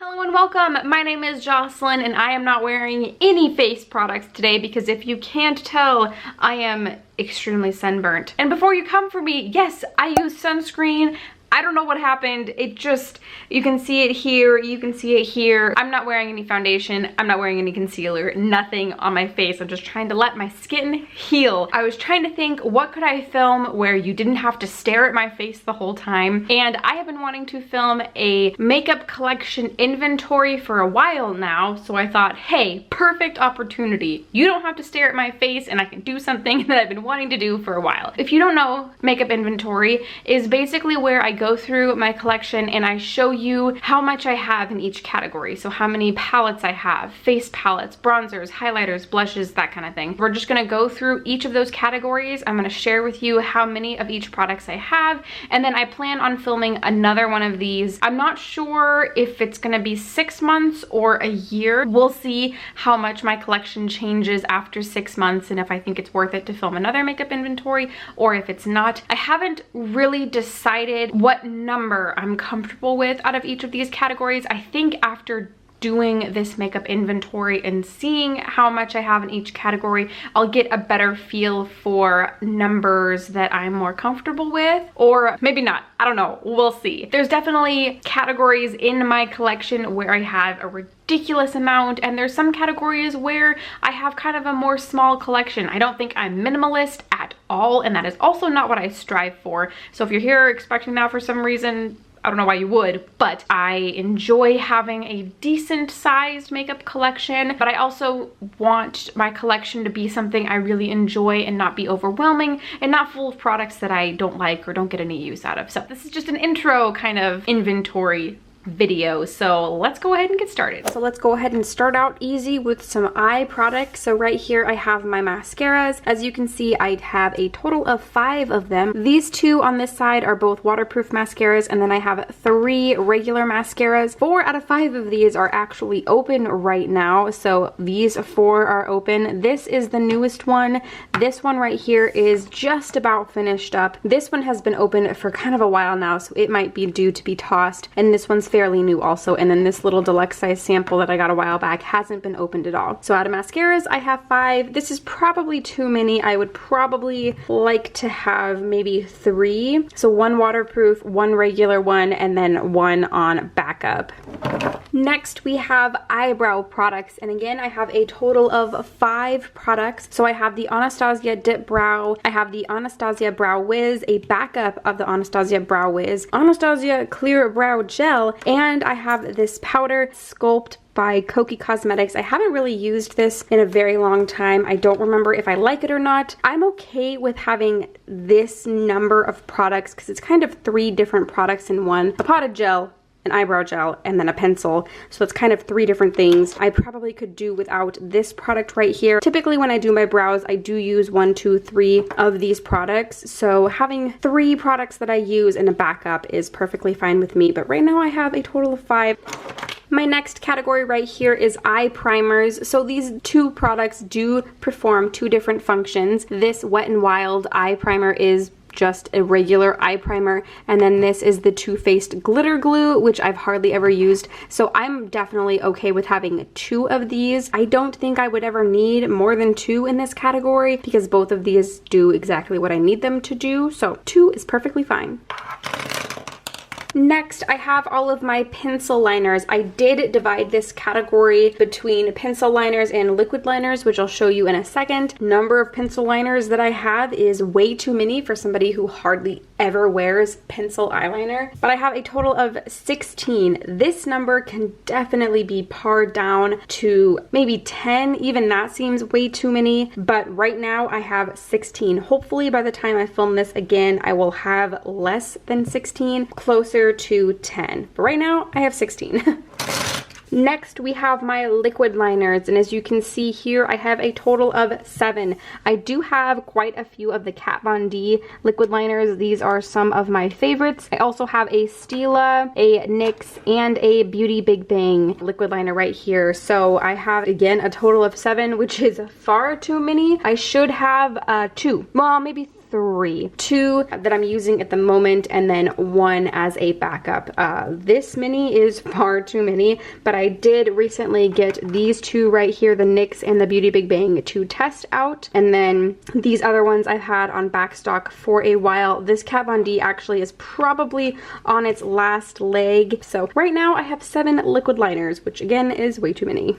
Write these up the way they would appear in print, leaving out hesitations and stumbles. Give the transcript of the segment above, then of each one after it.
Hello and welcome. My name is Jocelyn and I am not wearing any face products today because if you can't tell, I am extremely sunburnt. And before you come for me, yes, I use sunscreen. I don't know what happened. It just, you can see it here, you can see it here. I'm not wearing any foundation. I'm not wearing any concealer, nothing on my face. I'm just trying to let my skin heal. I was trying to think, what could I film where you didn't have to stare at my face the whole time? And I have been wanting to film a makeup collection inventory for a while now. So I thought, hey, perfect opportunity. You don't have to stare at my face and I can do something that I've been wanting to do for a while. If you don't know, makeup inventory is basically where I go through my collection and I show you how much I have in each category. So how many palettes I have, face palettes, bronzers, highlighters, blushes, that kind of thing. We're just gonna go through each of those categories. I'm gonna share with you how many of each products I have, and then I plan on filming another one of these. I'm not sure if it's gonna be 6 months or a year. We'll see how much my collection changes after 6 months and if I think it's worth it to film another makeup inventory or if it's not. I haven't really decided what number I'm comfortable with out of each of these categories. I think after doing this makeup inventory and seeing how much I have in each category, I'll get a better feel for numbers that I'm more comfortable with, or maybe not. I don't know, we'll see. There's definitely categories in my collection where I have a ridiculous amount, and there's some categories where I have kind of a more small collection. I don't think I'm minimalist at all, and that is also not what I strive for. So if you're here expecting that for some reason, I don't know why you would, but I enjoy having a decent sized makeup collection, but I also want my collection to be something I really enjoy and not be overwhelming and not full of products that I don't like or don't get any use out of. So this is just an intro kind of inventory video, so let's go ahead and get started. So let's go ahead and start out easy with some eye products. So right here I have my mascaras. As you can see, I have a total of 5 of them. These 2 on this side are both waterproof mascaras, and then I have 3 regular mascaras. 4 out of 5 of these are actually open right now, so these 4 are open. This is the newest one. This one right here is just about finished up. This one has been open for kind of a while now, so it might be due to be tossed, and this one's fairly new also, and then this little deluxe size sample that I got a while back hasn't been opened at all. So out of mascaras I have 5. This is probably too many. I would probably like to have maybe 3. So 1 waterproof, 1 regular one, and then 1 on backup. Next we have eyebrow products, and again I have a total of 5 products. So I have the Anastasia Dip Brow, I have the Anastasia Brow Wiz, a backup of the Anastasia Brow Wiz, Anastasia Clear Brow Gel, and I have this powder Sculpt by Kokie Cosmetics. I haven't really used this in a very long time. I don't remember if I like it or not. I'm okay with having this number of products because it's kind of 3 different products in one. A potted gel, an eyebrow gel, and then a pencil. So it's kind of 3 different things. I probably could do without this product right here. Typically when I do my brows, I do use 1, 2, 3 of these products. So having 3 products that I use in a backup is perfectly fine with me. But right now I have a total of 5. My next category right here is eye primers. So these 2 products do perform 2 different functions. This Wet n Wild eye primer is just a regular eye primer, and then this is the Too Faced glitter glue, which I've hardly ever used, so I'm definitely okay with having 2 of these. I don't think I would ever need more than 2 in this category because both of these do exactly what I need them to do, so 2 is perfectly fine. Next, I have all of my pencil liners. I did divide this category between pencil liners and liquid liners, which I'll show you in a second. Number of pencil liners that I have is way too many for somebody who hardly ever wears pencil eyeliner, but I have a total of 16. This number can definitely be pared down to maybe 10. Even that seems way too many, but right now I have 16. Hopefully by the time I film this again, I will have less than 16, closer to 10. But right now I have 16. Next, we have my liquid liners, and as you can see here, I have a total of 7. I do have quite a few of the Kat Von D liquid liners. These are some of my favorites. I also have a Stila, a NYX, and a Beauty Big Bang liquid liner right here. So I have, again, a total of 7, which is far too many. I should have 2. Well, maybe three. Two that I'm using at the moment, and then one as a backup. This many is far too many, but I did recently get these two right here, the NYX and the Beauty Big Bang, to test out. And then these other ones I've had on backstock for a while. This Kat Von D actually is probably on its last leg. So right now I have 7 liquid liners, which again is way too many.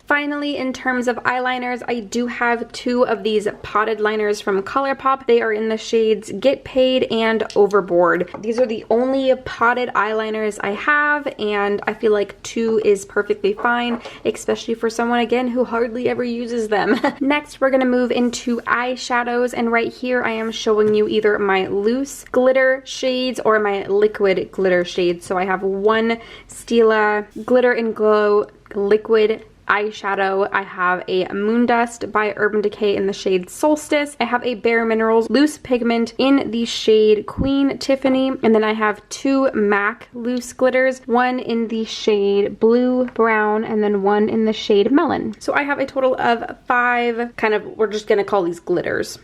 Finally, in terms of eyeliners, I do have 2 of these potted liners from ColourPop. They are in the shades Get Paid and Overboard. These are the only potted eyeliners I have, and I feel like 2 is perfectly fine, especially for someone, again, who hardly ever uses them. Next, we're gonna move into eyeshadows, and right here I am showing you either my loose glitter shades or my liquid glitter shades. So I have one Stila Glitter and Glow liquid eyeshadow. I have a Moondust by Urban Decay in the shade Solstice. I have a Bare Minerals loose pigment in the shade Queen Tiffany, and then I have 2 MAC loose glitters, one in the shade Blue Brown and then one in the shade Melon. So I have a total of 5 we're just gonna call these glitters.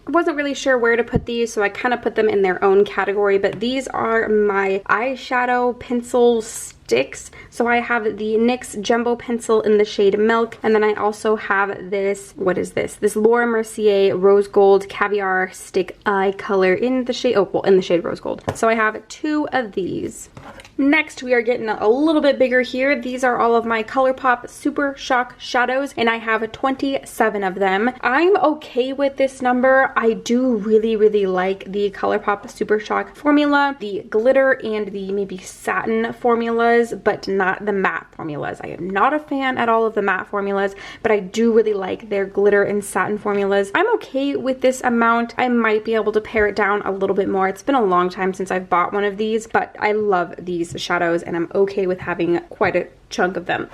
I wasn't really sure where to put these, so I kind of put them in their own category, but these are my eyeshadow pencil sticks. So I have the NYX Jumbo Pencil in the shade Milk, and then I also have this, what is this? This Laura Mercier Rose Gold Caviar Stick Eye Color in the shade, in the shade Rose Gold. So I have 2 of these. Next, we are getting a little bit bigger here. These are all of my ColourPop Super Shock shadows, and I have 27 of them. I'm okay with this number. I do really, really like the ColourPop Super Shock formula, the glitter and the maybe satin formulas, but not the matte formulas. I am not a fan at all of the matte formulas, but I do really like their glitter and satin formulas. I'm okay with this amount. I might be able to pare it down a little bit more. It's been a long time since I've bought one of these, but I love these shadows and I'm okay with having quite a chunk of them.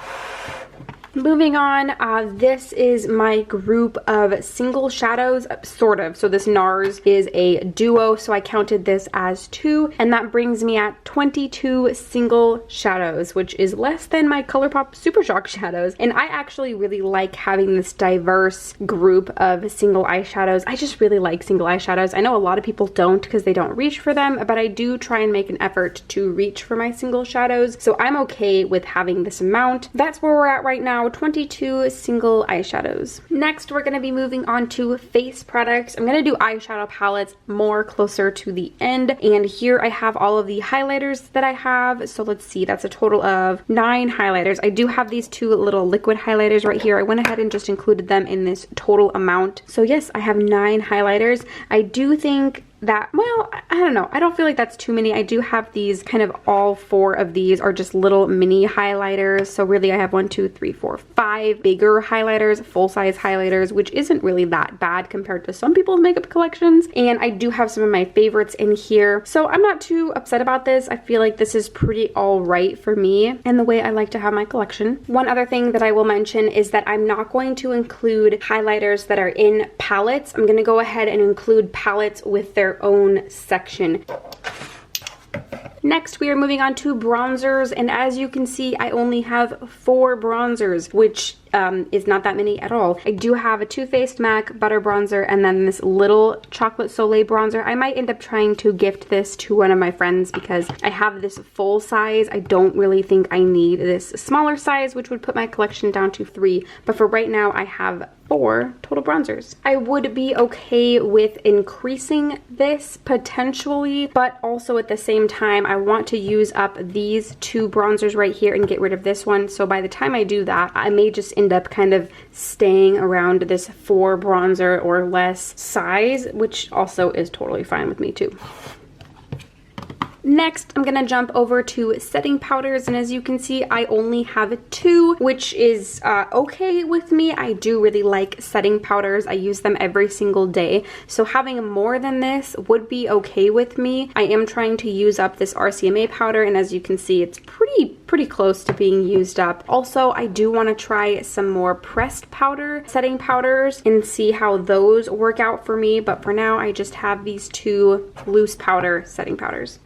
Moving on, this is my group of single shadows, sort of. So this NARS is a duo, so I counted this as 2, and that brings me at 22 single shadows, which is less than my ColourPop Super Shock shadows. And I actually really like having this diverse group of single eyeshadows. I just really like single eyeshadows. I know a lot of people don't because they don't reach for them, but I do try and make an effort to reach for my single shadows. So I'm okay with having this amount. That's where we're at right now. 22 single eyeshadows. Next, we're going to be moving on to face products. I'm going to do eyeshadow palettes more closer to the end. And here I have all of the highlighters that I have. So let's see, that's a total of 9 highlighters. I do have these 2 little liquid highlighters right here. I went ahead and just included them in this total amount. So yes, I have 9 highlighters. I do think that, well, I don't know. I don't feel like that's too many. I do have these all 4 of these are just little mini highlighters. So really I have 1, 2, 3, 4, 5 bigger highlighters, full-size highlighters, which isn't really that bad compared to some people's makeup collections. And I do have some of my favorites in here. So I'm not too upset about this. I feel like this is pretty all right for me and the way I like to have my collection. One other thing that I will mention is that I'm not going to include highlighters that are in palettes. I'm going to go ahead and include palettes with their own section. Next, we are moving on to bronzers, and as you can see, I only have 4 bronzers, which is not that many at all. I do have a Too Faced MAC Butter Bronzer and then this little Chocolate Soleil bronzer. I might end up trying to gift this to one of my friends because I have this full size. I don't really think I need this smaller size, which would put my collection down to 3, but for right now I have 4 total bronzers. I would be okay with increasing this potentially, but also at the same time I want to use up these 2 bronzers right here and get rid of this one. So by the time I do that, I may just end up staying around this 4 bronzer or less size, which also is totally fine with me too. Next, I'm gonna jump over to setting powders, and as you can see, I only have 2, which is okay with me. I do really like setting powders. I use them every single day, so having more than this would be okay with me. I am trying to use up this RCMA powder, and as you can see, it's pretty close to being used up. Also, I do want to try some more pressed powder setting powders and see how those work out for me, but for now, I just have these 2 loose powder setting powders.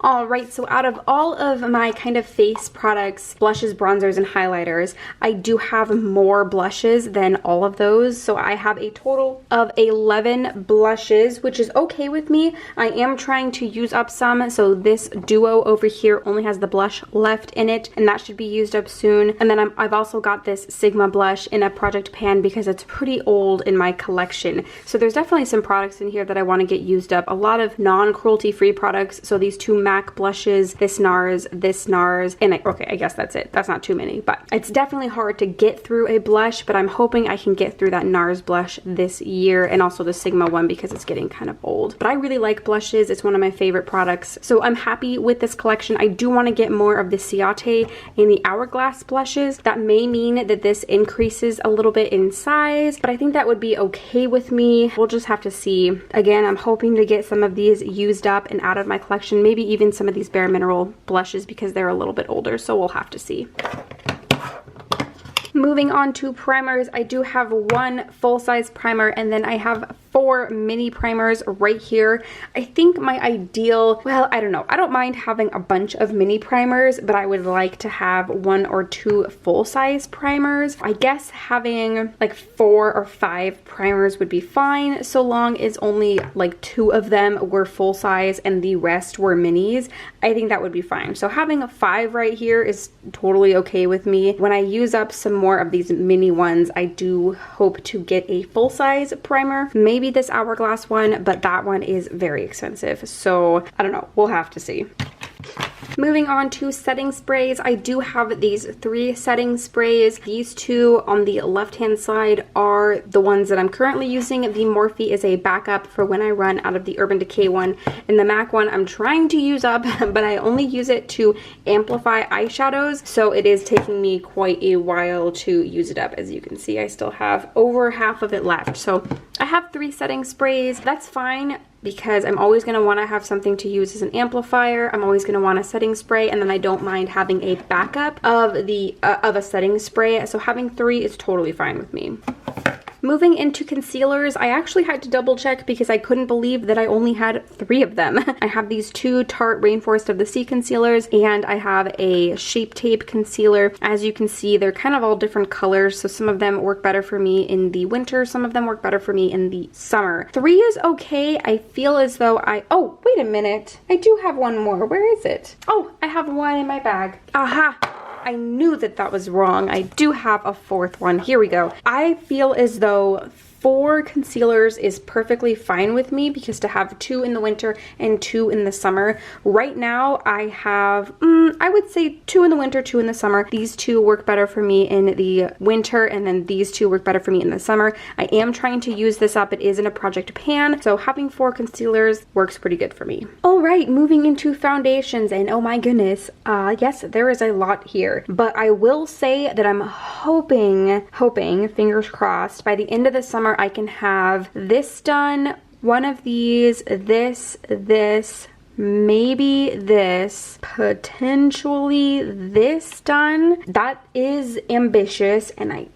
Alright, so out of all of my kind of face products, blushes, bronzers, and highlighters, I do have more blushes than all of those. So I have a total of 11 blushes, which is okay with me. I am trying to use up some, so this duo over here only has the blush left in it, and that should be used up soon. And then I've also got this Sigma blush in a project pan because it's pretty old in my collection. So there's definitely some products in here that I want to get used up. A lot of non-cruelty free products. So these two MAC blushes, this NARS, and I guess that's it. That's not too many, but it's definitely hard to get through a blush, but I'm hoping I can get through that NARS blush this year, and also the Sigma one because it's getting kind of old. But I really like blushes. It's one of my favorite products. So I'm happy with this collection. I do want to get more of the Ciate and the Hourglass blushes. That may mean that this increases a little bit in size, but I think that would be okay with me. We'll just have to see. Again, I'm hoping to get some of these used up and out of my collection, maybe even some of these Bare Mineral blushes because they're a little bit older, so we'll have to see. Moving on to primers, I do have one full-size primer, and then I have 4 mini primers right here. I think my ideal, well, I don't know. I don't mind having a bunch of mini primers, but I would like to have 1 or 2 full-size primers. I guess having like 4 or 5 primers would be fine, so long as only like 2 of them were full-size and the rest were minis. I think that would be fine. So having 5 right here is totally okay with me. When I use up some more of these mini ones, I do hope to get a full-size primer. Maybe this Hourglass one, but that one is very expensive. So I don't know. We'll have to see. Moving on to setting sprays, I do have these 3 setting sprays. These 2 on the left-hand side are the ones that I'm currently using. The Morphe is a backup for when I run out of the Urban Decay one. And the MAC one I'm trying to use up, but I only use it to amplify eyeshadows. So it is taking me quite a while to use it up. As you can see, I still have over half of it left. So I have 3 setting sprays. That's fine, because I'm always going to want to have something to use as an amplifier. I'm always going to want a setting spray, and then I don't mind having a backup of a setting spray. So having 3 is totally fine with me. Moving into concealers, I actually had to double check because I couldn't believe that I only had 3 of them. I have these 2 Tarte Rainforest of the Sea concealers, and I have a Shape Tape concealer. As you can see, they're kind of all different colors, so some of them work better for me in the winter, some of them work better for me in the summer. 3 is okay. I feel as though oh, wait a minute. I do have one more. Where is it? Oh, I have one in my bag. Aha! I knew that that was wrong. I do have a 4th one. Here we go. I feel as though 4 concealers is perfectly fine with me, because to have 2 in the winter and 2 in the summer. Right now I have, I would say 2 in the winter, 2 in the summer. These 2 work better for me in the winter, and then these 2 work better for me in the summer. I am trying to use this up. It is in a project pan, so having 4 concealers works pretty good for me. All right, moving into foundations, and oh my goodness, yes, there is a lot here, but I will say that I'm hoping, fingers crossed, by the end of the summer I can have this done, one of these, this, maybe this, potentially this done. That is ambitious, and I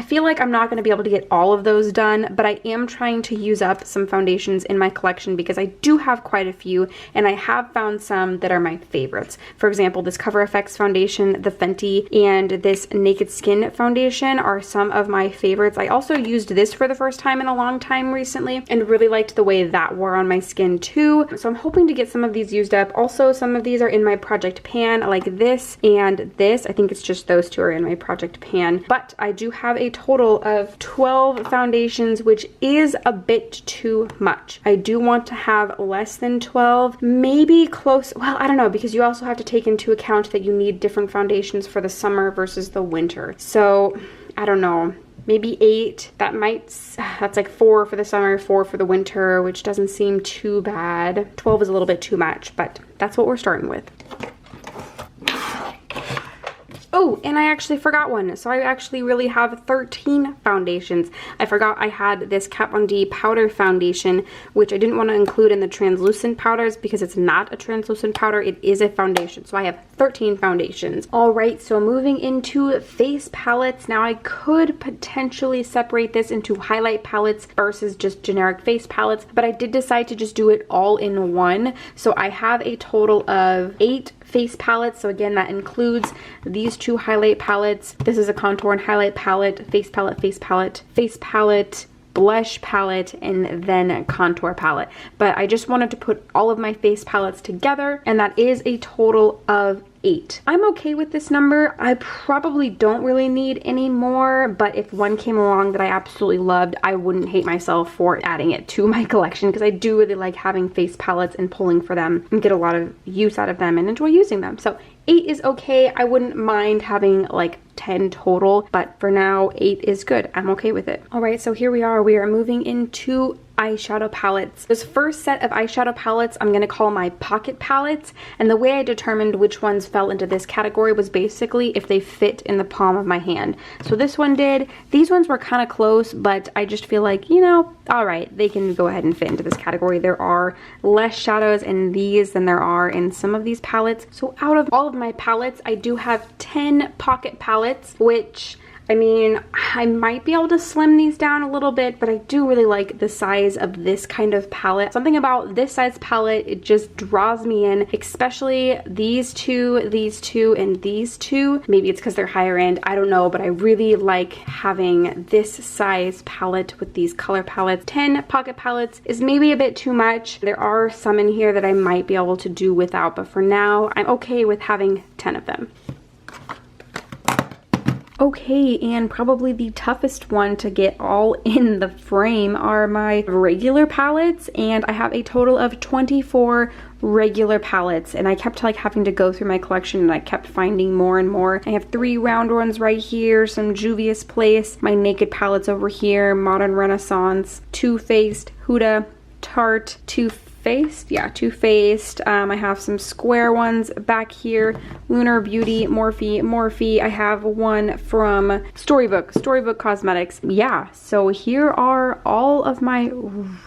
feel like I'm not going to be able to get all of those done, but I am trying to use up some foundations in my collection because I do have quite a few, and I have found some that are my favorites. For example, this Cover FX foundation, the Fenty, and this Naked Skin foundation are some of my favorites. I also used this for the first time in a long time recently and really liked the way that wore on my skin too. So I'm hoping to get some of these used up. Also, some of these are in my project pan, like this and this. I think it's just those 2 are in my project pan, but I do have a total of 12 foundations, which is a bit too much. I do want to have less than 12, maybe close. Well, I don't know, because you also have to take into account that you need different foundations for the summer versus the winter. So I don't know, maybe 8. That's like 4 for the summer, 4 for the winter, which doesn't seem too bad. 12 is a little bit too much, but that's what we're starting with. Oh, and I actually forgot one. So I actually really have 13 foundations. I forgot I had this Kat Von D powder foundation, which I didn't want to include in the translucent powders because it's not a translucent powder, it is a foundation. So I have 13 foundations. All right, so moving into face palettes. Now I could potentially separate this into highlight palettes versus just generic face palettes, but I did decide to just do it all in one. So I have a total of 8 face palettes. So again, that includes these 2 highlight palettes. This is a contour and highlight palette, face palette, face palette, face palette, blush palette, and then a contour palette. But I just wanted to put all of my face palettes together, and that is a total of 8. I'm okay with this number. I probably don't really need any more, but if one came along that I absolutely loved, I wouldn't hate myself for adding it to my collection because I do really like having face palettes and pulling for them and get a lot of use out of them and enjoy using them. So 8 is okay. I wouldn't mind having like 10 total, but for now 8 is good. I'm okay with it. All right, so here we are. We are moving into eyeshadow palettes. This first set of eyeshadow palettes I'm going to call my pocket palettes, and the way I determined which ones fell into this category was basically if they fit in the palm of my hand. So this one did. These ones were kind of close, but I just feel like, you know, all right, they can go ahead and fit into this category. There are less shadows in these than there are in some of these palettes. So out of all of my palettes, I do have 10 pocket palettes, which, I mean, I might be able to slim these down a little bit, but I do really like the size of this kind of palette. Something about this size palette, it just draws me in, especially these two, and these two. Maybe it's because they're higher end, I don't know, but I really like having this size palette with these color palettes. 10 pocket palettes is maybe a bit too much. There are some in here that I might be able to do without, but for now, I'm okay with having 10 of them. Okay, and probably the toughest one to get all in the frame are my regular palettes, and I have a total of 24 regular palettes, and I kept like having to go through my collection and I kept finding more and more. I have 3 round ones right here, some Juvia's Place, my Naked palettes over here, Modern Renaissance, Too Faced, Huda, Tarte, Too Faced, yeah, Too Faced. I have some square ones back here, Lunar Beauty, Morphe. I have one from Storybook Cosmetics. Yeah, so here are all of my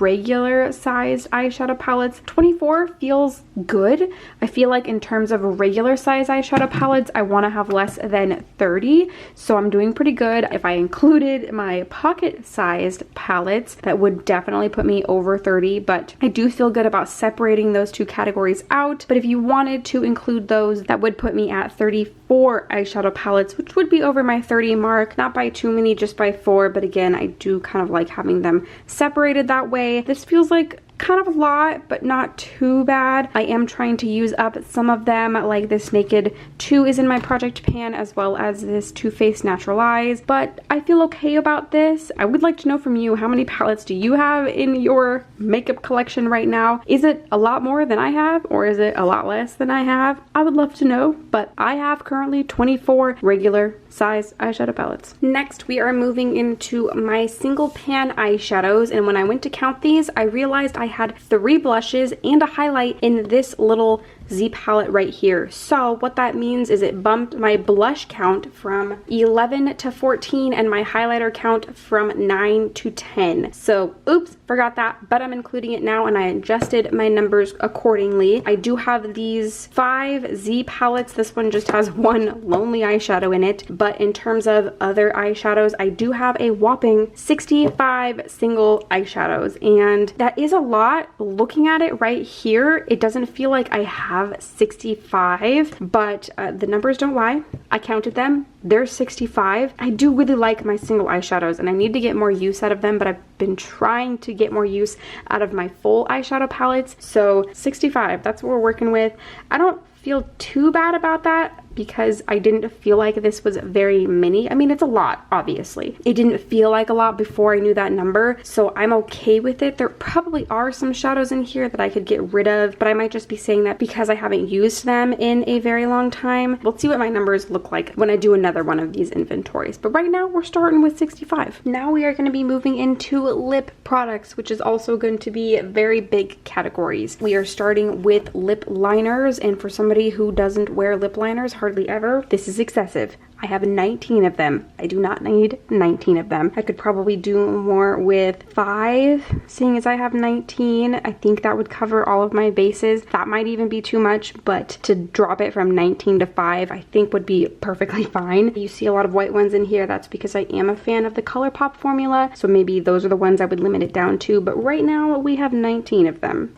regular sized eyeshadow palettes. 24 feels good. I feel like in terms of regular size eyeshadow palettes, I want to have less than 30, so I'm doing pretty good. If I included my pocket sized palettes, that would definitely put me over 30, but I do feel good about separating those 2 categories out. But if you wanted to include those, that would put me at 34 eyeshadow palettes, which would be over my 30 mark. Not by too many, just by 4, but again, I do kind of like having them separated that way. This feels like kind of a lot, but not too bad. I am trying to use up some of them, like this Naked 2 is in my project pan, as well as this Too Faced Natural Eyes, but I feel okay about this. I would like to know from you, how many palettes do you have in your makeup collection right now? Is it a lot more than I have, or is it a lot less than I have? I would love to know, but I have currently 24 regular size eyeshadow palettes. Next, we are moving into my single pan eyeshadows, and when I went to count these, I realized I had 3 blushes and a highlight in this little Z palette right here. So what that means is it bumped my blush count from 11 to 14 and my highlighter count from 9 to 10. So oops, forgot that, but I'm including it now and I adjusted my numbers accordingly. I do have these 5 Z palettes. This one just has 1 lonely eyeshadow in it, but in terms of other eyeshadows, I do have a whopping 65 single eyeshadows, and that is a lot. Looking at it right here, it doesn't feel like I have 65, but the numbers don't lie. I counted them. There's 65. I do really like my single eyeshadows and I need to get more use out of them, but I've been trying to get more use out of my full eyeshadow palettes. So 65, that's what we're working with. I don't feel too bad about that because I didn't feel like this was very many. I mean, it's a lot, obviously. It didn't feel like a lot before I knew that number, so I'm okay with it. There probably are some shadows in here that I could get rid of, but I might just be saying that because I haven't used them in a very long time. We'll see what my numbers look like when I do another one of these inventories, but right now we're starting with 65. Now we are going to be moving into lip products, which is also going to be very big categories. We are starting with lip liners, and for somebody who doesn't wear lip liners hardly ever. This is excessive. I have 19 of them. I do not need 19 of them. I could probably do more with 5, seeing as I have 19. I think that would cover all of my bases. That might even be too much, but to drop it from 19 to 5, I think would be perfectly fine. You see a lot of white ones in here. That's because I am a fan of the ColourPop formula, so maybe those are the ones I would limit it down to, but right now we have 19 of them.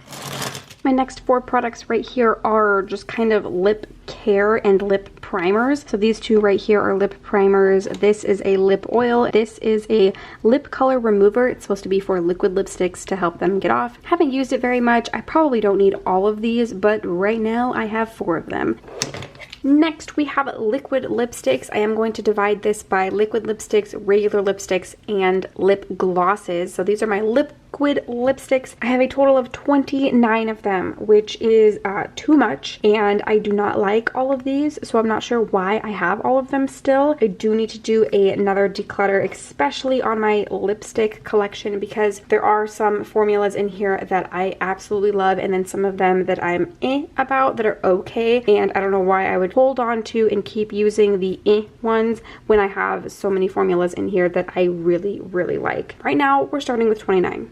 My next 4 products right here are just kind of lip care and lip primers. So these 2 right here are lip primers. This is a lip oil. This is a lip color remover. It's supposed to be for liquid lipsticks to help them get off. Haven't used it very much. I probably don't need all of these, but right now I have 4 of them. Next, we have liquid lipsticks. I am going to divide this by liquid lipsticks, regular lipsticks, and lip glosses. So these are my liquid lipsticks. I have a total of 29 of them, which is too much, and I do not like all of these, so I'm not sure why I have all of them still. I do need to do another declutter, especially on my lipstick collection, because there are some formulas in here that I absolutely love, and then some of them that I'm about that are okay, and I don't know why I would hold on to and keep using the ones when I have so many formulas in here that I really, really like. Right now, we're starting with 29.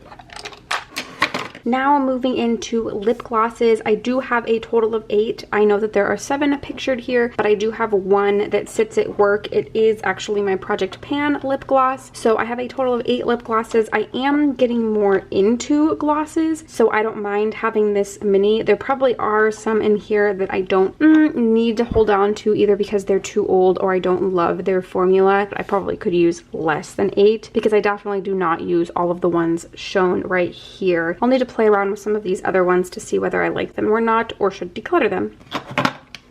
Now moving into lip glosses, I do have a total of 8. I know that there are 7 pictured here, but I do have 1 that sits at work. It is actually my Project Pan lip gloss. So I have a total of 8 lip glosses. I am getting more into glosses, so I don't mind having this many. There probably are some in here that I don't need to hold on to, either because they're too old or I don't love their formula. I probably could use less than 8 because I definitely do not use all of the ones shown right here. I'll need to play around with some of these other ones to see whether I like them or not, or should declutter them.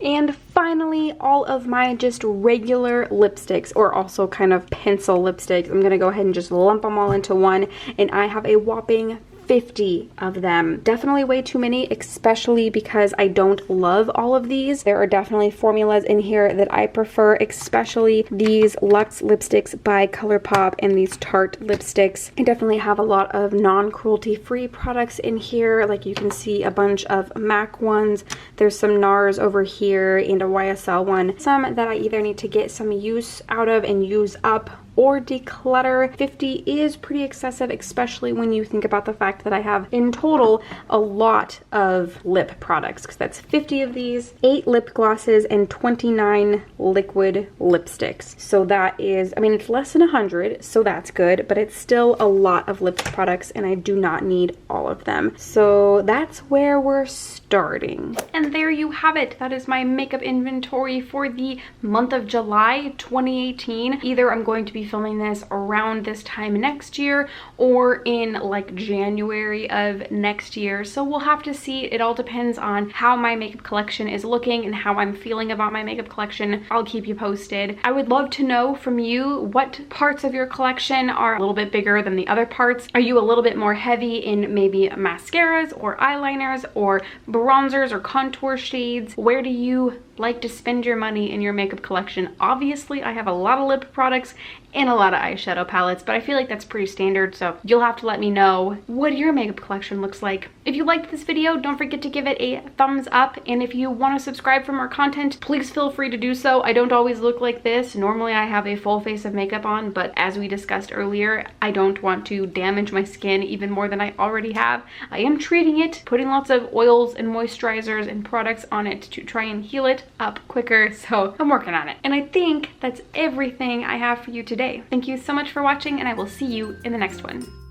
And finally, all of my just regular lipsticks, or also kind of pencil lipsticks. I'm gonna go ahead and just lump them all into one, and I have a whopping 50 of them. Definitely way too many, especially because I don't love all of these. There are definitely formulas in here that I prefer, especially these Luxe lipsticks by ColourPop and these Tarte lipsticks. I definitely have a lot of non-cruelty free products in here. Like you can see a bunch of MAC ones. There's some NARS over here and a YSL one. Some that I either need to get some use out of and use up or declutter. 50 is pretty excessive, especially when you think about the fact that I have in total a lot of lip products, because that's 50 of these, 8 lip glosses, and 29 liquid lipsticks. So that is, I mean, it's less than 100, so that's good, but it's still a lot of lip products, and I do not need all of them. So that's where we're starting. And there you have it. That is my makeup inventory for the month of July 2018. Either I'm going to be filming this around this time next year or in like January of next year, so we'll have to see. It all depends on how my makeup collection is looking and how I'm feeling about my makeup collection. I'll keep you posted. I would love to know from you what parts of your collection are a little bit bigger than the other parts. Are you a little bit more heavy in maybe mascaras or eyeliners or bronzers or contour shades? Where do you like to spend your money in your makeup collection? Obviously, I have a lot of lip products and a lot of eyeshadow palettes, but I feel like that's pretty standard, so you'll have to let me know what your makeup collection looks like. If you liked this video, don't forget to give it a thumbs up, and if you want to subscribe for more content, please feel free to do so. I don't always look like this. Normally I have a full face of makeup on, but as we discussed earlier, I don't want to damage my skin even more than I already have. I am treating it, putting lots of oils and moisturizers and products on it to try and heal it up quicker, so I'm working on it. And I think that's everything I have for you today. Thank you so much for watching, and I will see you in the next one.